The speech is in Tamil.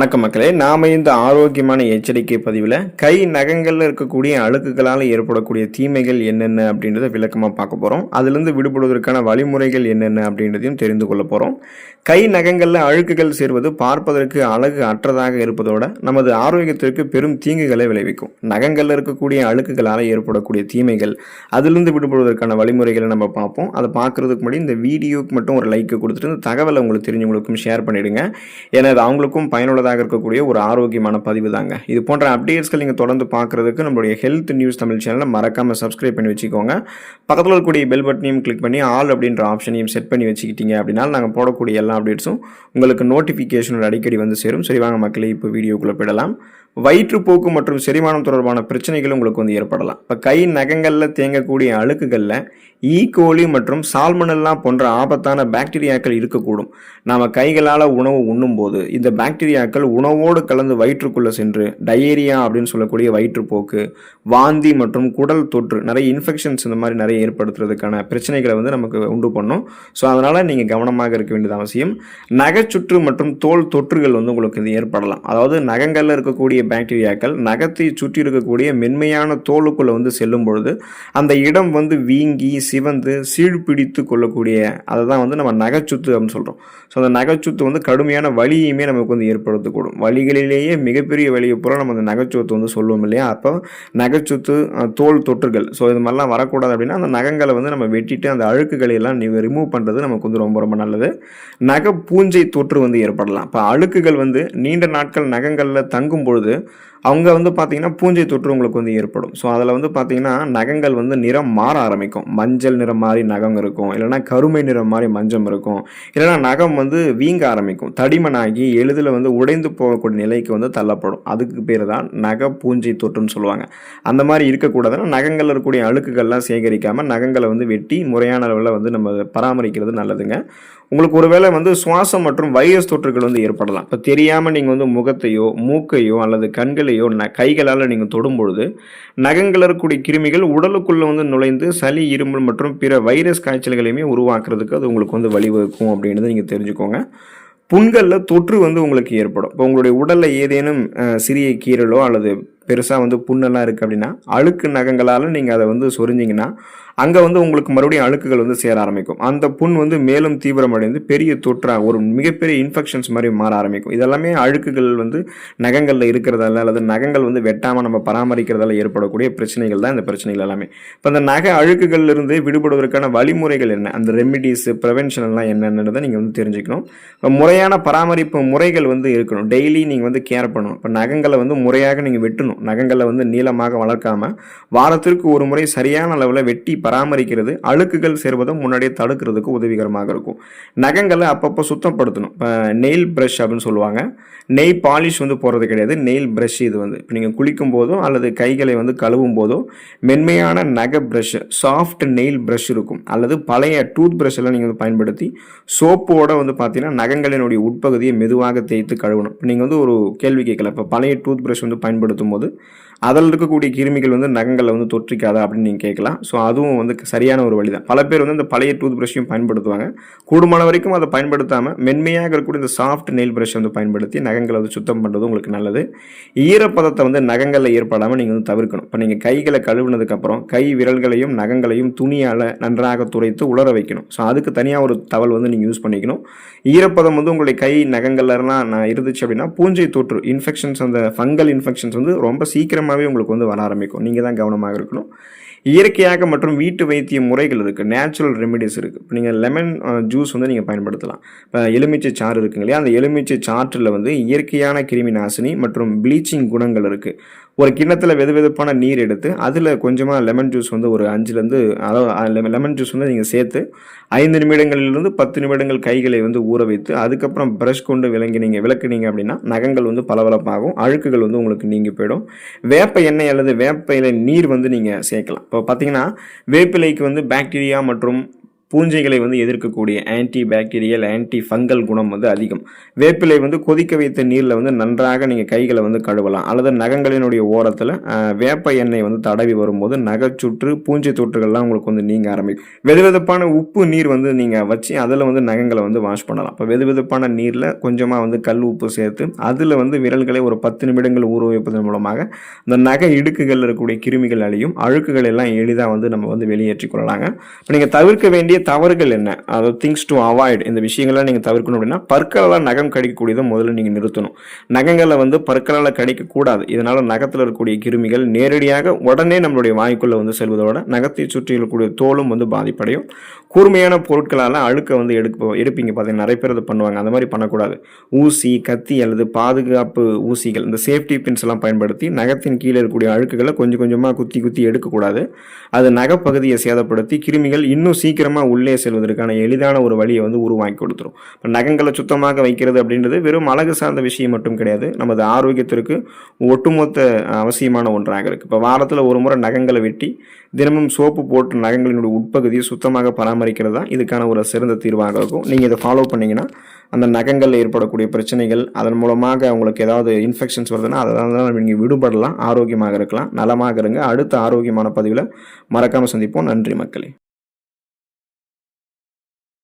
வணக்கம் மக்களே, நாம இந்த ஆரோக்கியமான எச்சரிக்கை பதிவில் கை நகங்களில் இருக்கக்கூடிய அழுக்குகளால் ஏற்படக்கூடிய தீமைகள் என்னென்ன அப்படின்றத விளக்கமாக பார்க்க போகிறோம். அதுலேருந்து விடுபடுவதற்கான வழிமுறைகள் என்னென்ன அப்படின்றதையும் தெரிந்து கொள்ள போகிறோம். கை நகங்களில் அழுக்குகள் சேர்வது பார்ப்பதற்கு அழகு அற்றதாக இருப்பதோட நமது ஆரோக்கியத்திற்கு பெரும் தீங்குகளை விளைவிக்கும். நகங்களில் இருக்கக்கூடிய அழுக்குகளால் ஏற்படக்கூடிய தீமைகள், அதிலிருந்து விடுபடுவதற்கான வழிமுறைகளை நம்ம பார்ப்போம். அதை பார்க்குறதுக்கு முன்னாடி இந்த வீடியோக்கு மட்டும் ஒரு லைக்கை கொடுத்துட்டு இந்த தகவலை உங்களுக்கு தெரிஞ்சவங்களுக்கும் ஷேர் பண்ணிவிடுங்க. ஏன்னா அது அவங்களுக்கும் பயனுள்ளதாக இருக்கக்கூடிய ஒரு ஆரோக்கியமான பதிவு தாங்க. இது போன்ற அப்டேட்ஸ்கள் நீங்கள் தொடர்ந்து பார்க்குறதுக்கு நம்மளுடைய ஹெல்த் நியூஸ் தமிழ் சேனலை மறக்காமல் சப்ஸ்கிரைப் பண்ணி வச்சுக்கோங்க. பக்கத்தில் இருக்கக்கூடிய பெல் பட்டனையும் கிளிக் பண்ணி ஆல் அப்படின்ற ஆப்ஷனையும் செட் பண்ணி வச்சுக்கிட்டீங்க அப்படின்னா நாங்கள் போடக்கூடிய எல்லா அப்டேட்ஸும் உங்களுக்கு நோட்டிஃபிகேஷன் அடிக்கடி வந்து சேரும். சரி வாங்க மக்களே, இப்போ வீடியோக்குள்ளே போயிடலாம். வயிற்றுப்போக்கு மற்றும் செரிமானம் தொடர்பான பிரச்சனைகள் உங்களுக்கு வந்து ஏற்படலாம். இப்போ கை நகங்களில் தேங்கக்கூடிய அழுக்குகளில் ஈகோலி மற்றும் சால்மனெல்லா போன்ற ஆபத்தான பாக்டீரியாக்கள் இருக்கக்கூடும். நாம் கைகளால் உணவு உண்ணும்போது இந்த பாக்டீரியாக்கள் உணவோடு கலந்து வயிற்றுக்குள்ளே சென்று டயேரியா அப்படின்னு சொல்லக்கூடிய வயிற்றுப்போக்கு, வாந்தி மற்றும் குடல் தொற்று, நிறைய இன்ஃபெக்ஷன்ஸ் இந்த மாதிரி நிறைய ஏற்படுத்துறதுக்கான பிரச்சனைகளை வந்து நமக்கு உண்டு பண்ணும். ஸோ அதனால் நீங்கள் கவனமாக இருக்க வேண்டியது அவசியம். நகைச்சுற்று மற்றும் தோல் தொற்றுகள் வந்து உங்களுக்கு இது ஏற்படலாம். அதாவது நகங்களில் இருக்கக்கூடிய பாக்டீரியாக்கள் நகத்தை சுற்றி இருக்கக்கூடிய மென்மையான தோலுக்குள்ளே வந்து செல்லும் பொழுது அந்த இடம் வந்து வீங்கி சிவந்து சீழ்பிடித்து கொள்ளக்கூடிய அதை தான் வந்து நம்ம நகைச்சுத்து அப்படின்னு சொல்கிறோம். ஸோ அந்த நகைச்சுத்து வந்து கடுமையான வலியுமே நமக்கு வந்து ஏற்படுத்தக்கூடும். வலிகளிலேயே மிகப்பெரிய வலியை பூரா நம்ம அந்த நகைச்சுத்து வந்து சொல்லுவோம் இல்லையா? அப்போ நகைச்சுத்து, தோல் தொற்றுகள், ஸோ இது மாதிரிலாம் வரக்கூடாது. அப்படின்னா அந்த நகங்களை வந்து நம்ம வெட்டிட்டு அந்த அழுக்குகளை எல்லாம் ரிமூவ் பண்ணுறது நமக்கு வந்து ரொம்ப ரொம்ப நல்லது. நகை பூஞ்சை தொற்று வந்து ஏற்படலாம். இப்போ அழுக்குகள் வந்து நீண்ட நாட்கள் நகங்களில் தங்கும் பொழுது அவங்க வந்து பார்த்திங்கன்னா பூஞ்சை தொற்று உங்களுக்கு வந்து ஏற்படும். ஸோ அதில் வந்து பார்த்திங்கன்னா நகங்கள் வந்து நிறம் மாற ஆரம்பிக்கும். மஞ்சள் நிறம் மாதிரி நகம் இருக்கும், இல்லைனா கருமை நிறம் மாதிரி மஞ்சம் இருக்கும், இல்லைனா நகம் வந்து வீங்க ஆரம்பிக்கும், தடிமனாகி எளிதில் வந்து உடைந்து போகக்கூடிய நிலைக்கு வந்து தள்ளப்படும். அதுக்கு பேர் தான் நகை பூஞ்சை தொற்றுன்னு சொல்லுவாங்க. அந்த மாதிரி இருக்கக்கூடாதுன்னா நகங்களில் இருக்கக்கூடிய அழுக்குகள்லாம் சேகரிக்காமல் நகங்களை வந்து வெட்டி முறையான அளவில் வந்து நம்ம பராமரிக்கிறது நல்லதுங்க. உங்களுக்கு ஒருவேளை வந்து சுவாசம் மற்றும் வைரஸ் தொற்றுகள் வந்து ஏற்படலாம். இப்போ தெரியாமல் நீங்கள் வந்து முகத்தையோ மூக்கையோ அல்லது கண்களையோ கைகளால் நீங்கள் தொடும்பொழுது நகங்கள் இருக்கக்கூடிய கிருமிகள் உடலுக்குள்ளே வந்து நுழைந்து சளி, இருமல் மற்றும் பிற வைரஸ் காய்ச்சல்களையுமே உருவாக்குறதுக்கு அது உங்களுக்கு வந்து வழிவகுக்கும் அப்படின்றத நீங்கள் தெரிஞ்சுக்கோங்க. புண்களில் தொற்று வந்து உங்களுக்கு ஏற்படும். இப்போ உங்களுடைய உடலில் ஏதேனும் சிறிய கீரலோ அல்லது பெருசாக வந்து புண்ணெல்லாம் இருக்குது அப்படின்னா அழுக்கு நகங்களால் நீங்கள் அதை வந்து சொரிஞ்சிங்கன்னா அங்கே வந்து உங்களுக்கு மறுபடியும் அழுக்குகள் வந்து சேர ஆரம்பிக்கும். அந்த புண் வந்து மேலும் தீவிரமடைந்து பெரிய தொற்றாக ஒரு மிகப்பெரிய இன்ஃபெக்ஷன்ஸ் மாதிரி மாற ஆரம்பிக்கும். இதெல்லாமே அழுக்குகள் வந்து நகங்களில் இருக்கிறதால அல்லது நகங்கள் வந்து வெட்டாமல் நம்ம பராமரிக்கிறதால ஏற்படக்கூடிய பிரச்சனைகள் தான் இந்த பிரச்சனைகள் எல்லாமே. இப்போ அந்த நகை அழுக்குகள்லேருந்து விடுபடுவதற்கான வழிமுறைகள் என்ன, அந்த ரெமிடிஸ், ப்ரிவென்ஷன் எல்லாம் என்னென்னதை நீங்கள் வந்து தெரிஞ்சுக்கணும். முறையான பராமரிப்பு முறைகள் வந்து இருக்கணும். டெய்லி நீங்கள் வந்து கேர் பண்ணணும். இப்போ நகங்களை வந்து முறையாக நீங்கள் வெட்டணும். நகங்களை வந்து நீளமாக வளர்க்காமல் வாரத்திற்கு ஒரு முறை சரியான அளவில் வெட்டி பராமரிக்கிறது அழுக்குகள் சேர்வதை முன்னாடியே தடுக்கிறதுக்கு உதவிகரமாக இருக்கும். நகங்களை அப்பப்போ சுத்தப்படுத்தணும். இப்போ நெயில் ப்ரஷ் அப்படின்னு சொல்லுவாங்க. நெய் பாலிஷ் வந்து போடுறது கிடையாது, நெயில் ப்ரஷ். இது வந்து இப்போ நீங்கள் குளிக்கும் போதோ அல்லது கைகளை வந்து கழுவும் போதோ மென்மையான நகை ப்ரஷ், சாஃப்ட் நெயில் ப்ரஷ் இருக்கும். அல்லது பழைய டூத் ப்ரஷ் எல்லாம் நீங்கள் வந்து பயன்படுத்தி சோப்போட வந்து பார்த்தீங்கன்னா நகங்களினுடைய உட்பகுதியை மெதுவாக தேய்த்து கழுவணும். நீங்கள் வந்து ஒரு கேள்வி கேட்கல, இப்போ பழைய டூத் ப்ரஷ் வந்து பயன்படுத்தும் போது அதில் இருக்கக்கூடிய கிருமிகள் வந்து நகங்களை வந்து தொற்றிக்காதா அப்படின்னு நீங்கள் கேட்கலாம். ஸோ அதுவும் வந்து சரியான ஒரு வழி தான். பல பேர் வந்து இந்த பழைய டூத் ப்ரஷையும் பயன்படுத்துவாங்க. கூடுமான வரைக்கும் அதை பயன்படுத்தாமல் மென்மையாக இருக்கக்கூடிய இந்த சாஃப்ட் நெயில் ப்ரஷ் வந்து பயன்படுத்தி நகங்களை வந்து சுத்தம் பண்ணுறது உங்களுக்கு நல்லது. ஈரப்பதத்தை வந்து நகங்களில் ஏற்படாமல் நீங்கள் வந்து தவிர்க்கணும். இப்போ நீங்கள் கைகளை கழுவுனதுக்கப்புறம் கை விரல்களையும் நகங்களையும் துணியால் நன்றாக துடைத்து உலர வைக்கணும். ஸோ அதுக்கு தனியாக ஒரு டவல் வந்து நீங்கள் யூஸ் பண்ணிக்கணும். ஈரப்பதம் வந்து உங்களுடைய கை நகங்கள்லாம் இருந்துச்சு அப்படின்னா பூஞ்சை தொற்று இன்ஃபெக்ஷன்ஸ், அந்த ஃபங்கல் இன்ஃபெக்ஷன்ஸ் வந்து ரொம்ப சீக்கிரமாகவே உங்களுக்கு வந்து வர ஆரம்பிக்கும். நீங்கள் தான் கவனமாக இருக்கணும். இயற்கையாக மற்றும் வீட்டு வைத்திய முறைகள் இருக்குது, நேச்சுரல் ரெமிடிஸ் இருக்குது. இப்போ நீங்கள் லெமன் ஜூஸ் வந்து நீங்கள் பயன்படுத்தலாம். இப்போ எலுமிச்சை சாறு இருக்குங்க இல்லையா, அந்த எலுமிச்சை சாற்றில் வந்து இயற்கையான கிருமி நாசினி மற்றும் ப்ளீச்சிங் குணங்கள் இருக்குது. ஒரு கிண்ணத்தில் வெதுவெதுப்பான நீர் எடுத்து அதில் கொஞ்சமாக லெமன் ஜூஸ் வந்து ஒரு 5லேருந்து, அதாவது லெமன் ஜூஸ் வந்து நீங்கள் சேர்த்து 5 நிமிடங்களிலிருந்து 10 நிமிடங்கள் கைகளை வந்து ஊற வைத்து அதுக்கப்புறம் ப்ரஷ் கொண்டு விளக்குனீங்க அப்படின்னா நகங்கள் வந்து பளபளப்பாகும், அழுக்குகள் வந்து உங்களுக்கு நீங்கி போயிடும். வேப்ப எண்ணெய் அல்லது வேப்ப இலை நீர் வந்து நீங்கள் சேர்க்கலாம். இப்போ பார்த்தீங்கன்னா வேப்பிலைக்கு வந்து பாக்டீரியா மற்றும் பூஞ்சைகளை வந்து எதிர்க்கக்கூடிய ஆன்டி பாக்டீரியல் ஆன்டி ஃபங்கல் குணம் வந்து அதிகம். வேப்பிலை வந்து கொதிக்க வைத்த நீரில் வந்து நன்றாக நீங்கள் கைகளை வந்து கழுவலாம், அல்லது நகங்களினுடைய ஓரத்தில் வேப்ப எண்ணெய் வந்து தடவி வரும்போது நகைச்சுற்று பூஞ்சை தொற்றுகள்லாம் உங்களுக்கு வந்து நீங்க ஆரம்பிக்கும். வெதுவெதுப்பான உப்பு நீர் வந்து நீங்கள் வச்சு அதில் வந்து நகங்களை வந்து வாஷ் பண்ணலாம். இப்போ வெதுவெதுப்பான நீரில் கொஞ்சமாக வந்து கல் உப்பு சேர்த்து அதில் வந்து விரல்களை ஒரு 10 நிமிடங்கள் ஊற வைப்பதன் மூலமாக இந்த நகை இடுக்குகள் இருக்கக்கூடிய கிருமிகள் அழியும், அழுக்குகள் எல்லாம் எளிதாக வந்து நம்ம வந்து வெளியேற்றி கொள்ளலாங்க. இப்போ நீங்கள் தவிர்க்க வேண்டிய தவறுகள் என்ன, அதாவது திங்ஸ் டு அவாய்ட், இந்த விஷயங்கள்லாம் நீங்கள் தவிர்க்கணும் அப்படின்னா பற்களால் நகம் கடிக்கக்கூடியதை முதல்ல நீங்கள் நிறுத்தணும். நகங்களை வந்து பற்களால் கடிக்கக்கூடாது. இதனால் நகத்தில் இருக்கக்கூடிய கிருமிகள் நேரடியாக உடனே நம்மளுடைய வாய்க்குள்ளே வந்து செல்வதோட நகத்தை சுற்றி இருக்கக்கூடிய தோலும் வந்து பாதிப்படையும். கூர்மையான பொருட்களால் அழுக்கை வந்து எடுப்பீங்க பார்த்தீங்கன்னா, நிறைய பேர் அதை பண்ணுவாங்க. அந்த மாதிரி பண்ணக்கூடாது. ஊசி, கத்தி அல்லது பாதுகாப்பு ஊசிகள், இந்த சேஃப்டி பின்ஸ் எல்லாம் பயன்படுத்தி நகத்தின் கீழே இருக்கக்கூடிய அழுக்குகளை கொஞ்சம் கொஞ்சமாக குத்தி குத்தி எடுக்கக்கூடாது. அது நகைப்பகுதியை சேதப்படுத்தி கிருமிகள் இன்னும் சீக்கிரமாக உள்ளே செல்வதற்கான எளிதான ஒரு வழியை வந்து உருவாக்கி கொடுத்துரும். இப்போ நகங்களை சுத்தமாக வைக்கிறது அப்படின்றது வெறும் அழகு சார்ந்த விஷயம் மட்டும் கிடையாது, நமது ஆரோக்கியத்திற்கு ஒட்டுமொத்த அவசியமான ஒன்றாக இருக்குது. இப்போ வாரத்தில் ஒரு முறை நகங்களை வெட்டி தினமும் சோப்பு போட்டு நகங்களினுடைய உட்பகுதியை சுத்தமாக பராமரிக்கிறது தான் இதுக்கான ஒரு சிறந்த தீர்வாக இருக்கும். நீங்கள் இதை ஃபாலோ பண்ணிங்கன்னா அந்த நகங்களில் ஏற்படக்கூடிய பிரச்சனைகள், அதன் மூலமாக உங்களுக்கு ஏதாவது இன்ஃபெக்ஷன்ஸ் வருதுன்னா அதெல்லாம் நீங்கள் விடுபடலாம், ஆரோக்கியமாக இருக்கலாம், நலமாக இருங்க. அடுத்த ஆரோக்கியமான பதிவில் மறக்காமல் சந்திப்போம். நன்றி மக்களே.